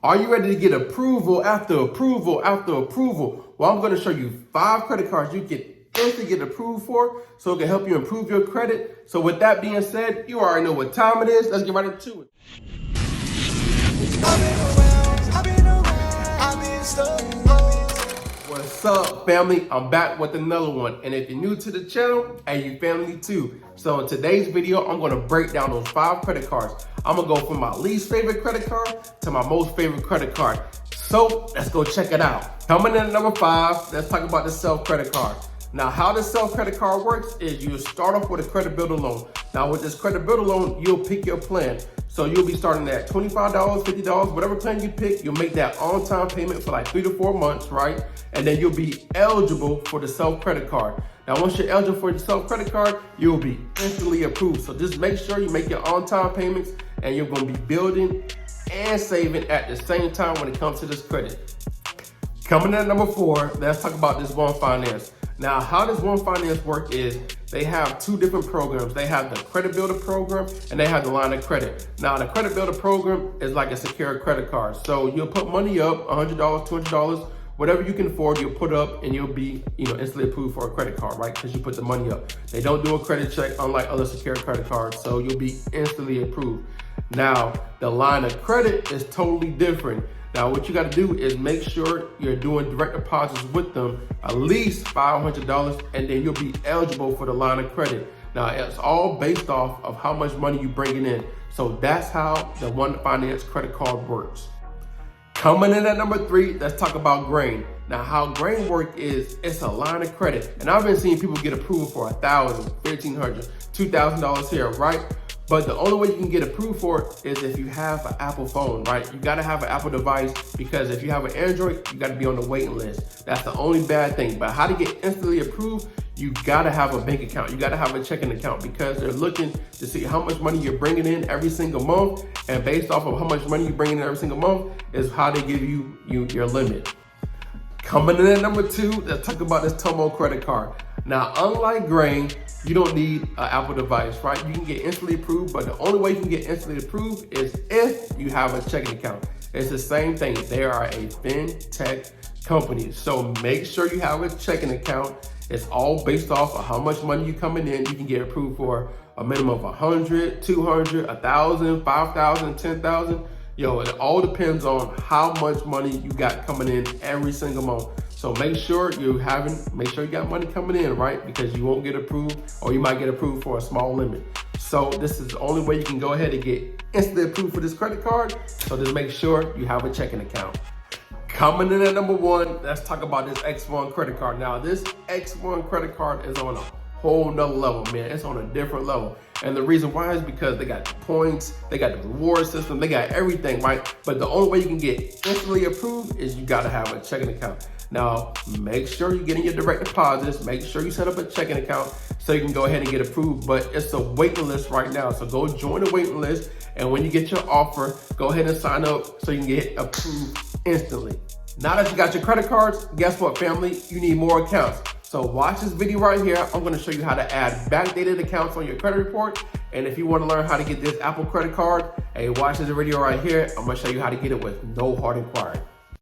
Are you ready to get approval after approval after approval? Well, I'm going to show you 5 credit cards you can instantly get approved for so it can help you improve your credit. So with that being said, you already know what time it is. Let's get right into it. What's up, family? I'm back with another one. And if you're new to the channel, hey, you family too. So in today's video, I'm going to break down those 5 credit cards. I'm going to go from my least favorite credit card to my most favorite credit card. So let's go check it out. Coming in at number 5, let's talk about the self credit card. Now, how the self credit card works is you start off with a credit builder loan. Now, with this credit builder loan, you'll pick your plan. So you'll be starting at $25, $50, whatever plan you pick. You'll make that on-time payment for like 3 to 4 months, right? And then you'll be eligible for the self credit card. Now, once you're eligible for the self credit card, you'll be instantly approved. So just make sure you make your on-time payments, and you're going to be building and saving at the same time when it comes to this credit. Coming in at number 4, let's talk about this One Finance. Now, how does One Finance work is they have 2 different programs. They have the credit builder program and they have the line of credit. Now, the credit builder program is like a secure credit card. So you'll put money up, $100, $200, whatever you can afford, you'll put up and you'll be, instantly approved for a credit card, right? Because you put the money up. They don't do a credit check unlike other secure credit cards. So you'll be instantly approved. Now, the line of credit is totally different. Now, what you got to do is make sure you're doing direct deposits with them, at least $500, and then you'll be eligible for the line of credit. Now, it's all based off of how much money you're bringing in. So that's how the One Finance credit card works. Coming in at number 3, let's talk about Grain. Now, how Grain work is it's a line of credit. And I've been seeing people get approved for $1,000, $1,500, $2,000 here, right? But the only way you can get approved for it is if you have an Apple phone, right? You gotta have an Apple device, because if you have an Android, you gotta be on the waiting list. That's the only bad thing. But how to get instantly approved, you gotta have a bank account. You gotta have a checking account, because they're looking to see how much money you're bringing in every single month. And based off of how much money you're bringing in every single month is how they give you your limit. Coming in at number 2, let's talk about this Tomo credit card. Now, unlike Grain, you don't need an Apple device, right? You can get instantly approved, but the only way you can get instantly approved is if you have a checking account. It's the same thing. They are a fintech company. So make sure you have a checking account. It's all based off of how much money you coming in. You can get approved for a minimum of 100, 200, 1,000, 5,000, 10,000. It all depends on how much money you got coming in every single month. So make sure you got money coming in, right? Because you won't get approved, or you might get approved for a small limit. So this is the only way you can go ahead and get instantly approved for this credit card. So just make sure you have a checking account. Coming in at number 1, let's talk about this Xone credit card. Now, this Xone credit card is on a whole nother level, man. It's on a different level. And the reason why is because they got the points, they got the reward system, they got everything, right? But the only way you can get instantly approved is you gotta have a checking account. Now, make sure you're getting your direct deposits, make sure you set up a checking account so you can go ahead and get approved. But it's a waiting list right now. So go join the waiting list. And when you get your offer, go ahead and sign up so you can get approved instantly. Now that you got your credit cards, guess what, family? You need more accounts. So watch this video right here. I'm gonna show you how to add backdated accounts on your credit report. And if you wanna learn how to get this Apple credit card, hey, watch this video right here. I'm gonna show you how to get it with no hard inquiry.